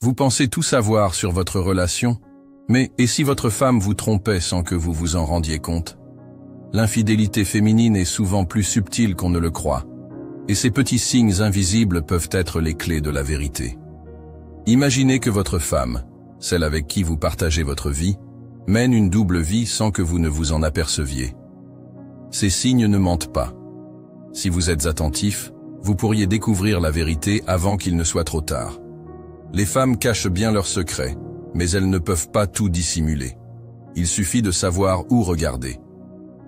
Vous pensez tout savoir sur votre relation, mais et si votre femme vous trompait sans que vous vous en rendiez compte? L'infidélité féminine est souvent plus subtile qu'on ne le croit, et ces petits signes invisibles peuvent être les clés de la vérité. Imaginez que votre femme, celle avec qui vous partagez votre vie, mène une double vie sans que vous ne vous en aperceviez. Ces signes ne mentent pas. Si vous êtes attentif, vous pourriez découvrir la vérité avant qu'il ne soit trop tard. Les femmes cachent bien leurs secrets, mais elles ne peuvent pas tout dissimuler. Il suffit de savoir où regarder.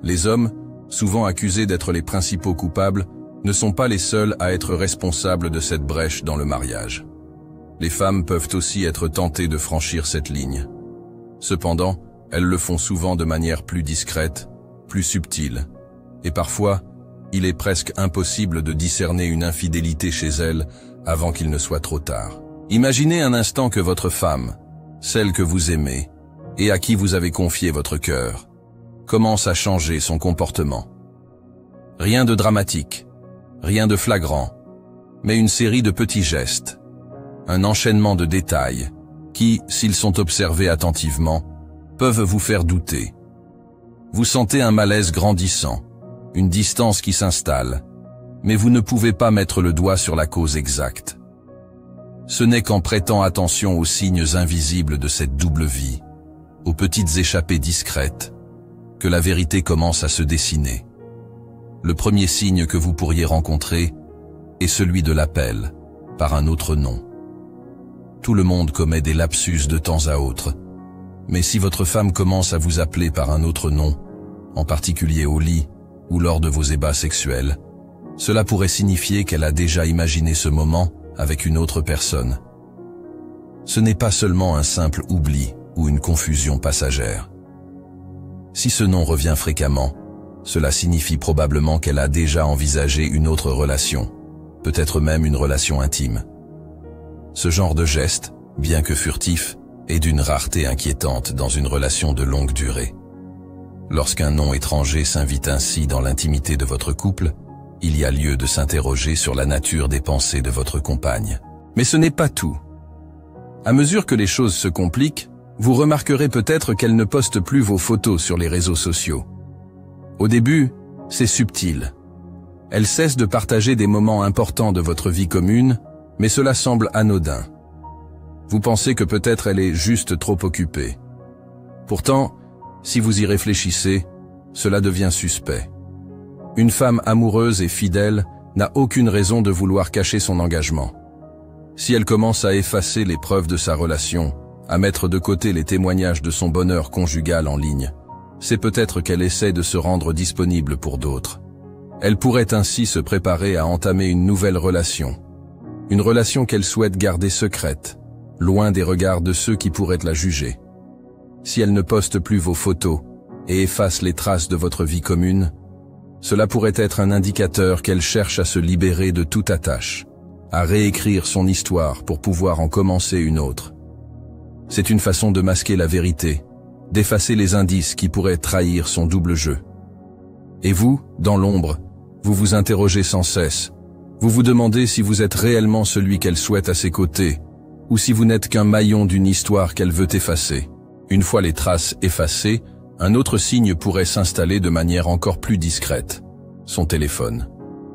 Les hommes, souvent accusés d'être les principaux coupables, ne sont pas les seuls à être responsables de cette brèche dans le mariage. Les femmes peuvent aussi être tentées de franchir cette ligne. Cependant, elles le font souvent de manière plus discrète, plus subtile, et parfois, il est presque impossible de discerner une infidélité chez elles avant qu'il ne soit trop tard. Imaginez un instant que votre femme, celle que vous aimez, et à qui vous avez confié votre cœur, commence à changer son comportement. Rien de dramatique, rien de flagrant, mais une série de petits gestes, un enchaînement de détails qui, s'ils sont observés attentivement, peuvent vous faire douter. Vous sentez un malaise grandissant, une distance qui s'installe, mais vous ne pouvez pas mettre le doigt sur la cause exacte. Ce n'est qu'en prêtant attention aux signes invisibles de cette double vie, aux petites échappées discrètes, que la vérité commence à se dessiner. Le premier signe que vous pourriez rencontrer est celui de l'appel, par un autre nom. Tout le monde commet des lapsus de temps à autre, mais si votre femme commence à vous appeler par un autre nom, en particulier au lit ou lors de vos ébats sexuels, cela pourrait signifier qu'elle a déjà imaginé ce moment avec une autre personne. Ce n'est pas seulement un simple oubli ou une confusion passagère. Si ce nom revient fréquemment, cela signifie probablement qu'elle a déjà envisagé une autre relation, peut-être même une relation intime. Ce genre de geste, bien que furtif, est d'une rareté inquiétante dans une relation de longue durée. Lorsqu'un nom étranger s'invite ainsi dans l'intimité de votre couple, il y a lieu de s'interroger sur la nature des pensées de votre compagne. Mais ce n'est pas tout. À mesure que les choses se compliquent, vous remarquerez peut-être qu'elle ne poste plus vos photos sur les réseaux sociaux. Au début, c'est subtil. Elle cesse de partager des moments importants de votre vie commune, mais cela semble anodin. Vous pensez que peut-être elle est juste trop occupée. Pourtant, si vous y réfléchissez, cela devient suspect. Une femme amoureuse et fidèle n'a aucune raison de vouloir cacher son engagement. Si elle commence à effacer les preuves de sa relation, à mettre de côté les témoignages de son bonheur conjugal en ligne, c'est peut-être qu'elle essaie de se rendre disponible pour d'autres. Elle pourrait ainsi se préparer à entamer une nouvelle relation. Une relation qu'elle souhaite garder secrète, loin des regards de ceux qui pourraient la juger. Si elle ne poste plus vos photos et efface les traces de votre vie commune, cela pourrait être un indicateur qu'elle cherche à se libérer de toute attache, à réécrire son histoire pour pouvoir en commencer une autre. C'est une façon de masquer la vérité, d'effacer les indices qui pourraient trahir son double jeu. Et vous, dans l'ombre, vous vous interrogez sans cesse. Vous vous demandez si vous êtes réellement celui qu'elle souhaite à ses côtés, ou si vous n'êtes qu'un maillon d'une histoire qu'elle veut effacer. Une fois les traces effacées, un autre signe pourrait s'installer de manière encore plus discrète. Son téléphone.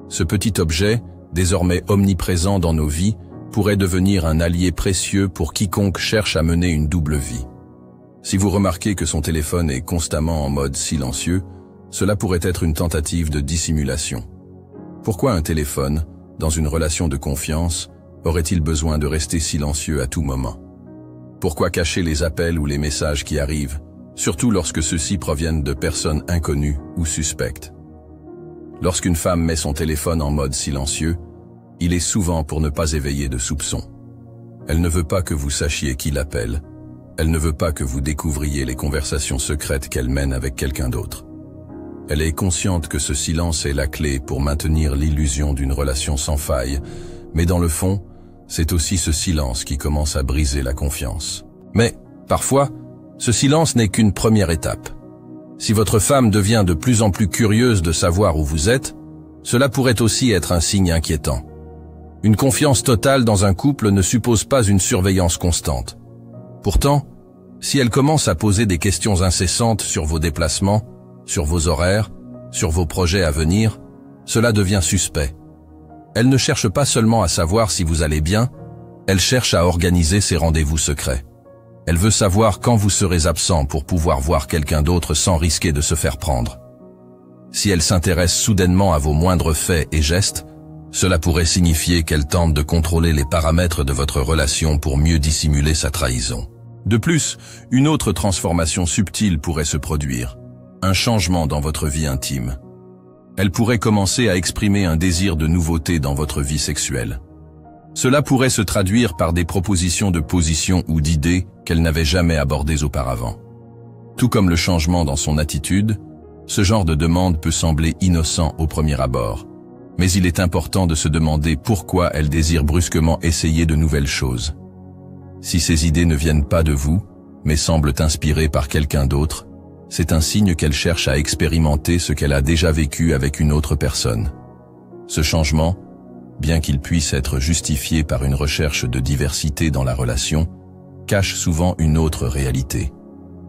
Ce petit objet, désormais omniprésent dans nos vies, pourrait devenir un allié précieux pour quiconque cherche à mener une double vie. Si vous remarquez que son téléphone est constamment en mode silencieux, cela pourrait être une tentative de dissimulation. Pourquoi un téléphone, dans une relation de confiance, aurait-il besoin de rester silencieux à tout moment? Pourquoi cacher les appels ou les messages qui arrivent, surtout lorsque ceux-ci proviennent de personnes inconnues ou suspectes? Lorsqu'une femme met son téléphone en mode silencieux, il est souvent pour ne pas éveiller de soupçons. Elle ne veut pas que vous sachiez qui l'appelle. Elle ne veut pas que vous découvriez les conversations secrètes qu'elle mène avec quelqu'un d'autre. Elle est consciente que ce silence est la clé pour maintenir l'illusion d'une relation sans faille, mais dans le fond, c'est aussi ce silence qui commence à briser la confiance. Mais, parfois, ce silence n'est qu'une première étape. Si votre femme devient de plus en plus curieuse de savoir où vous êtes, cela pourrait aussi être un signe inquiétant. Une confiance totale dans un couple ne suppose pas une surveillance constante. Pourtant, si elle commence à poser des questions incessantes sur vos déplacements, sur vos horaires, sur vos projets à venir, cela devient suspect. Elle ne cherche pas seulement à savoir si vous allez bien, elle cherche à organiser ses rendez-vous secrets. Elle veut savoir quand vous serez absent pour pouvoir voir quelqu'un d'autre sans risquer de se faire prendre. Si elle s'intéresse soudainement à vos moindres faits et gestes, cela pourrait signifier qu'elle tente de contrôler les paramètres de votre relation pour mieux dissimuler sa trahison. De plus, une autre transformation subtile pourrait se produire, un changement dans votre vie intime. Elle pourrait commencer à exprimer un désir de nouveauté dans votre vie sexuelle. Cela pourrait se traduire par des propositions de position ou d'idées qu'elle n'avait jamais abordées auparavant. Tout comme le changement dans son attitude, ce genre de demande peut sembler innocent au premier abord. Mais il est important de se demander pourquoi elle désire brusquement essayer de nouvelles choses. Si ces idées ne viennent pas de vous, mais semblent inspirées par quelqu'un d'autre, c'est un signe qu'elle cherche à expérimenter ce qu'elle a déjà vécu avec une autre personne. Ce changement, bien qu'il puisse être justifié par une recherche de diversité dans la relation, cache souvent une autre réalité,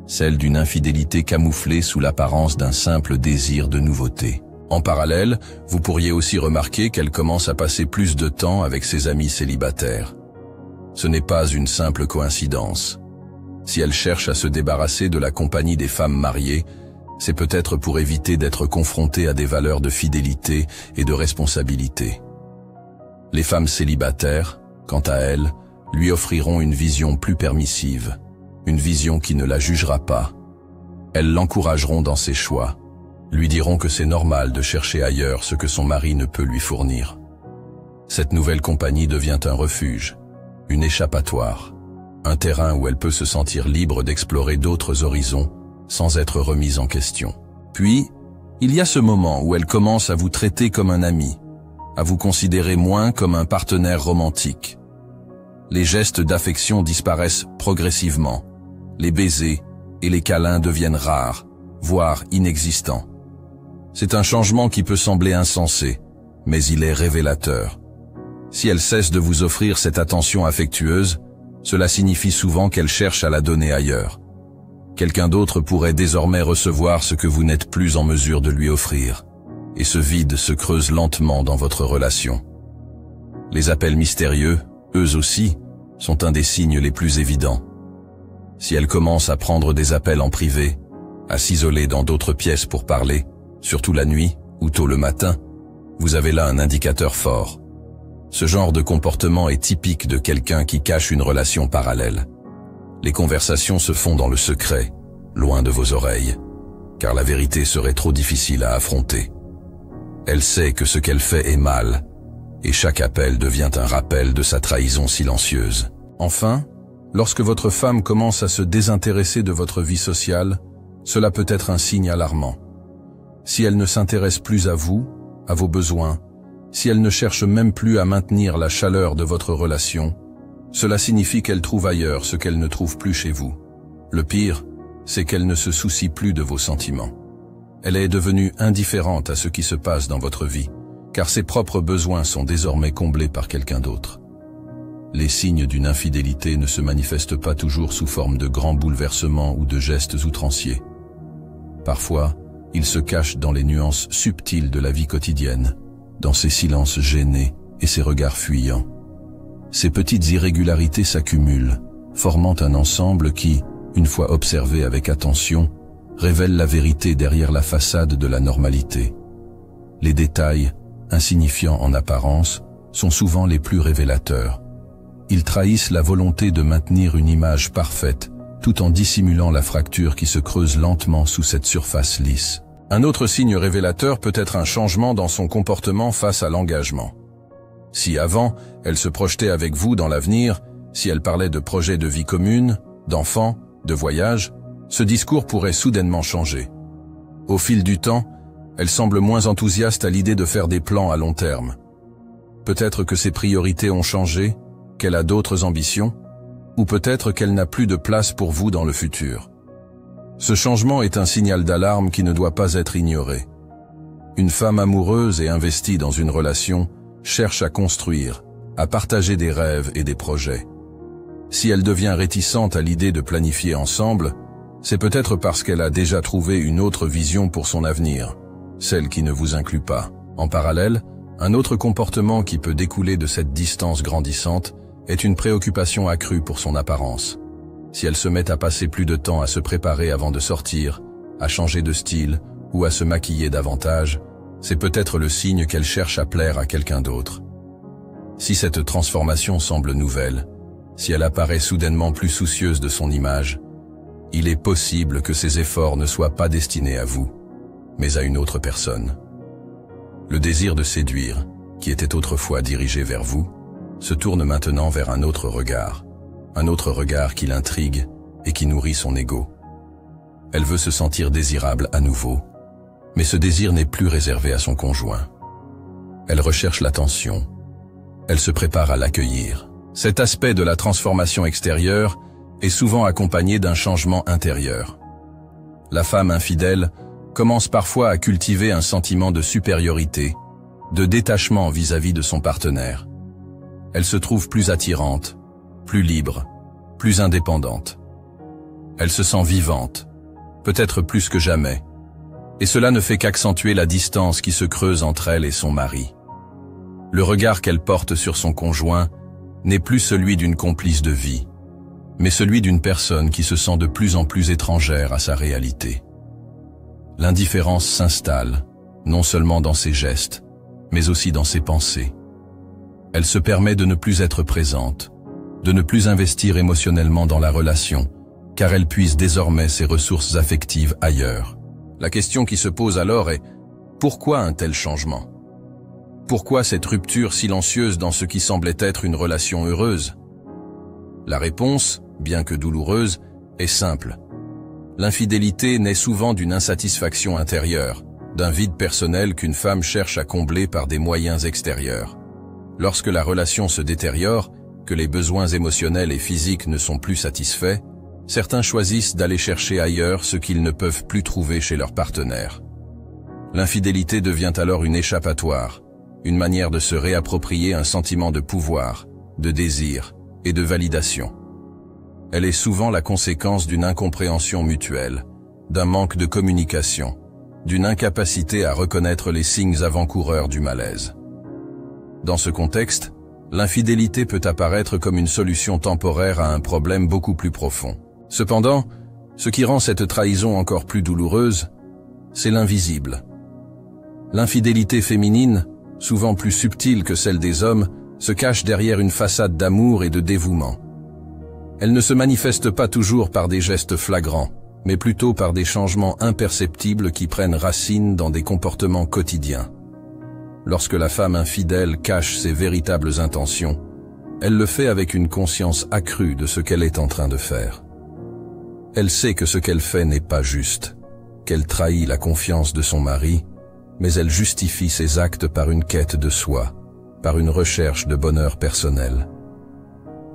celle d'une infidélité camouflée sous l'apparence d'un simple désir de nouveauté. En parallèle, vous pourriez aussi remarquer qu'elle commence à passer plus de temps avec ses amis célibataires. Ce n'est pas une simple coïncidence. Si elle cherche à se débarrasser de la compagnie des femmes mariées, c'est peut-être pour éviter d'être confrontée à des valeurs de fidélité et de responsabilité. Les femmes célibataires, quant à elles, lui offriront une vision plus permissive, une vision qui ne la jugera pas. Elles l'encourageront dans ses choix, lui diront que c'est normal de chercher ailleurs ce que son mari ne peut lui fournir. Cette nouvelle compagnie devient un refuge, une échappatoire, un terrain où elle peut se sentir libre d'explorer d'autres horizons sans être remise en question. Puis, il y a ce moment où elle commence à vous traiter comme un ami, à vous considérer moins comme un partenaire romantique. Les gestes d'affection disparaissent progressivement, les baisers et les câlins deviennent rares, voire inexistants. C'est un changement qui peut sembler insensé, mais il est révélateur. Si elle cesse de vous offrir cette attention affectueuse, cela signifie souvent qu'elle cherche à la donner ailleurs. Quelqu'un d'autre pourrait désormais recevoir ce que vous n'êtes plus en mesure de lui offrir, et ce vide se creuse lentement dans votre relation. Les appels mystérieux, eux aussi, sont un des signes les plus évidents. Si elle commence à prendre des appels en privé, à s'isoler dans d'autres pièces pour parler, surtout la nuit ou tôt le matin, vous avez là un indicateur fort. Ce genre de comportement est typique de quelqu'un qui cache une relation parallèle. Les conversations se font dans le secret, loin de vos oreilles, car la vérité serait trop difficile à affronter. Elle sait que ce qu'elle fait est mal, et chaque appel devient un rappel de sa trahison silencieuse. Enfin, lorsque votre femme commence à se désintéresser de votre vie sociale, cela peut être un signe alarmant. Si elle ne s'intéresse plus à vous, à vos besoins, si elle ne cherche même plus à maintenir la chaleur de votre relation, cela signifie qu'elle trouve ailleurs ce qu'elle ne trouve plus chez vous. Le pire, c'est qu'elle ne se soucie plus de vos sentiments. Elle est devenue indifférente à ce qui se passe dans votre vie, car ses propres besoins sont désormais comblés par quelqu'un d'autre. Les signes d'une infidélité ne se manifestent pas toujours sous forme de grands bouleversements ou de gestes outranciers. Parfois, ils se cachent dans les nuances subtiles de la vie quotidienne, dans ses silences gênés et ses regards fuyants. Ces petites irrégularités s'accumulent, formant un ensemble qui, une fois observé avec attention, révèle la vérité derrière la façade de la normalité. Les détails, insignifiants en apparence, sont souvent les plus révélateurs. Ils trahissent la volonté de maintenir une image parfaite, tout en dissimulant la fracture qui se creuse lentement sous cette surface lisse. Un autre signe révélateur peut être un changement dans son comportement face à l'engagement. Si avant, elle se projetait avec vous dans l'avenir, si elle parlait de projets de vie commune, d'enfants, de voyages, ce discours pourrait soudainement changer. Au fil du temps, elle semble moins enthousiaste à l'idée de faire des plans à long terme. Peut-être que ses priorités ont changé, qu'elle a d'autres ambitions, ou peut-être qu'elle n'a plus de place pour vous dans le futur. Ce changement est un signal d'alarme qui ne doit pas être ignoré. Une femme amoureuse et investie dans une relation cherche à construire, à partager des rêves et des projets. Si elle devient réticente à l'idée de planifier ensemble, c'est peut-être parce qu'elle a déjà trouvé une autre vision pour son avenir, celle qui ne vous inclut pas. En parallèle, un autre comportement qui peut découler de cette distance grandissante est une préoccupation accrue pour son apparence. Si elle se met à passer plus de temps à se préparer avant de sortir, à changer de style ou à se maquiller davantage, c'est peut-être le signe qu'elle cherche à plaire à quelqu'un d'autre. Si cette transformation semble nouvelle, si elle apparaît soudainement plus soucieuse de son image, il est possible que ses efforts ne soient pas destinés à vous, mais à une autre personne. Le désir de séduire, qui était autrefois dirigé vers vous, se tourne maintenant vers un autre regard qui l'intrigue et qui nourrit son ego. Elle veut se sentir désirable à nouveau, mais ce désir n'est plus réservé à son conjoint. Elle recherche l'attention. Elle se prépare à l'accueillir. Cet aspect de la transformation extérieure est souvent accompagné d'un changement intérieur. La femme infidèle commence parfois à cultiver un sentiment de supériorité, de détachement vis-à-vis de son partenaire. Elle se trouve plus attirante, plus libre, plus indépendante. Elle se sent vivante, peut-être plus que jamais, et cela ne fait qu'accentuer la distance qui se creuse entre elle et son mari. Le regard qu'elle porte sur son conjoint n'est plus celui d'une complice de vie, mais celui d'une personne qui se sent de plus en plus étrangère à sa réalité. L'indifférence s'installe, non seulement dans ses gestes, mais aussi dans ses pensées. Elle se permet de ne plus être présente, de ne plus investir émotionnellement dans la relation, car elle puise désormais ses ressources affectives ailleurs. La question qui se pose alors est « Pourquoi un tel changement ? Pourquoi cette rupture silencieuse dans ce qui semblait être une relation heureuse ?» La réponse, bien que douloureuse, est simple. L'infidélité naît souvent d'une insatisfaction intérieure, d'un vide personnel qu'une femme cherche à combler par des moyens extérieurs. Lorsque la relation se détériore, que les besoins émotionnels et physiques ne sont plus satisfaits, certains choisissent d'aller chercher ailleurs ce qu'ils ne peuvent plus trouver chez leur partenaire. L'infidélité devient alors une échappatoire, une manière de se réapproprier un sentiment de pouvoir, de désir et de validation. Elle est souvent la conséquence d'une incompréhension mutuelle, d'un manque de communication, d'une incapacité à reconnaître les signes avant-coureurs du malaise. Dans ce contexte, l'infidélité peut apparaître comme une solution temporaire à un problème beaucoup plus profond. Cependant, ce qui rend cette trahison encore plus douloureuse, c'est l'invisible. L'infidélité féminine, souvent plus subtile que celle des hommes, se cache derrière une façade d'amour et de dévouement. Elle ne se manifeste pas toujours par des gestes flagrants, mais plutôt par des changements imperceptibles qui prennent racine dans des comportements quotidiens. Lorsque la femme infidèle cache ses véritables intentions, elle le fait avec une conscience accrue de ce qu'elle est en train de faire. Elle sait que ce qu'elle fait n'est pas juste, qu'elle trahit la confiance de son mari, mais elle justifie ses actes par une quête de soi, par une recherche de bonheur personnel.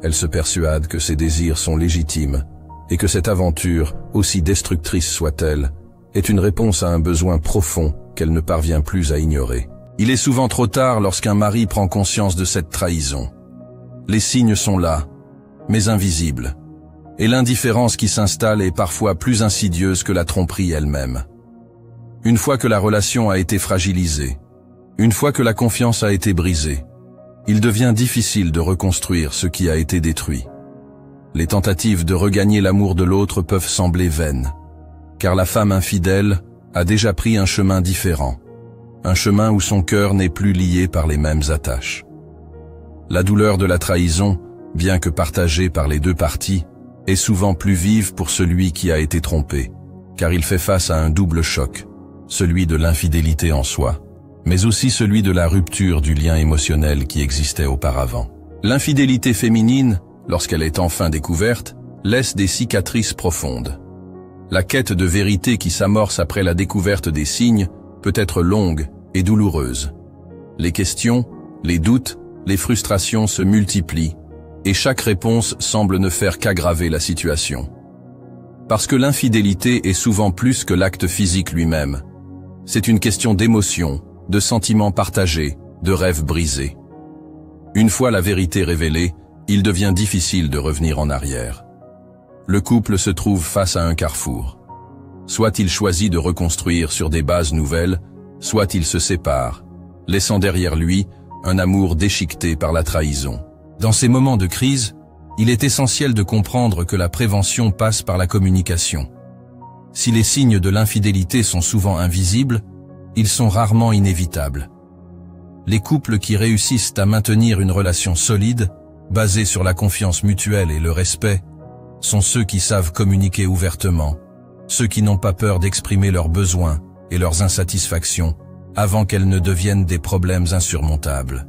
Elle se persuade que ses désirs sont légitimes et que cette aventure, aussi destructrice soit-elle, est une réponse à un besoin profond qu'elle ne parvient plus à ignorer. Il est souvent trop tard lorsqu'un mari prend conscience de cette trahison. Les signes sont là, mais invisibles, et l'indifférence qui s'installe est parfois plus insidieuse que la tromperie elle-même. Une fois que la relation a été fragilisée, une fois que la confiance a été brisée, il devient difficile de reconstruire ce qui a été détruit. Les tentatives de regagner l'amour de l'autre peuvent sembler vaines, car la femme infidèle a déjà pris un chemin différent, un chemin où son cœur n'est plus lié par les mêmes attaches. La douleur de la trahison, bien que partagée par les deux parties, est souvent plus vive pour celui qui a été trompé, car il fait face à un double choc, celui de l'infidélité en soi, mais aussi celui de la rupture du lien émotionnel qui existait auparavant. L'infidélité féminine, lorsqu'elle est enfin découverte, laisse des cicatrices profondes. La quête de vérité qui s'amorce après la découverte des signes peut être longue et douloureuse. Les questions, les doutes, les frustrations se multiplient, et chaque réponse semble ne faire qu'aggraver la situation. Parce que l'infidélité est souvent plus que l'acte physique lui-même. C'est une question d'émotion, de sentiments partagés, de rêves brisés. Une fois la vérité révélée, il devient difficile de revenir en arrière. Le couple se trouve face à un carrefour. Soit il choisit de reconstruire sur des bases nouvelles, soit il se sépare, laissant derrière lui un amour déchiqueté par la trahison. Dans ces moments de crise, il est essentiel de comprendre que la prévention passe par la communication. Si les signes de l'infidélité sont souvent invisibles, ils sont rarement inévitables. Les couples qui réussissent à maintenir une relation solide, basée sur la confiance mutuelle et le respect, sont ceux qui savent communiquer ouvertement, ceux qui n'ont pas peur d'exprimer leurs besoins et leurs insatisfactions avant qu'elles ne deviennent des problèmes insurmontables.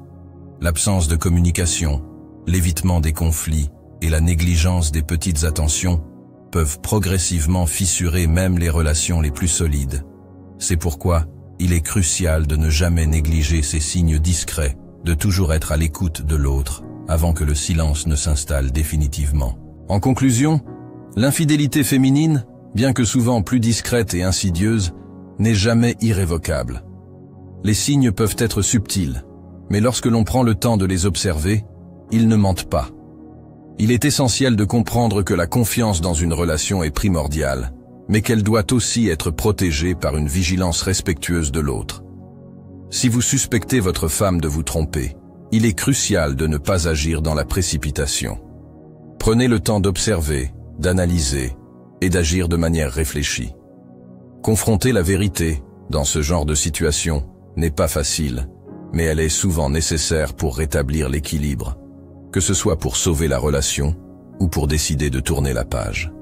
L'absence de communication, l'évitement des conflits et la négligence des petites attentions peuvent progressivement fissurer même les relations les plus solides. C'est pourquoi il est crucial de ne jamais négliger ces signes discrets, de toujours être à l'écoute de l'autre avant que le silence ne s'installe définitivement. En conclusion, l'infidélité féminine, bien que souvent plus discrète et insidieuse, n'est jamais irrévocable. Les signes peuvent être subtils, mais lorsque l'on prend le temps de les observer, ils ne mentent pas. Il est essentiel de comprendre que la confiance dans une relation est primordiale, mais qu'elle doit aussi être protégée par une vigilance respectueuse de l'autre. Si vous suspectez votre femme de vous tromper, il est crucial de ne pas agir dans la précipitation. Prenez le temps d'observer, d'analyser et d'agir de manière réfléchie. Confronter la vérité, dans ce genre de situation, n'est pas facile, mais elle est souvent nécessaire pour rétablir l'équilibre, que ce soit pour sauver la relation ou pour décider de tourner la page.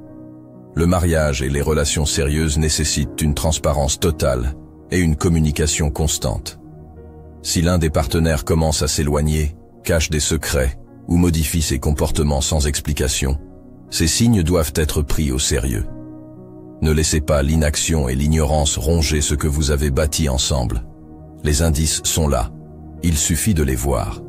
Le mariage et les relations sérieuses nécessitent une transparence totale et une communication constante. Si l'un des partenaires commence à s'éloigner, cache des secrets ou modifie ses comportements sans explication, ces signes doivent être pris au sérieux. Ne laissez pas l'inaction et l'ignorance ronger ce que vous avez bâti ensemble. Les indices sont là, il suffit de les voir.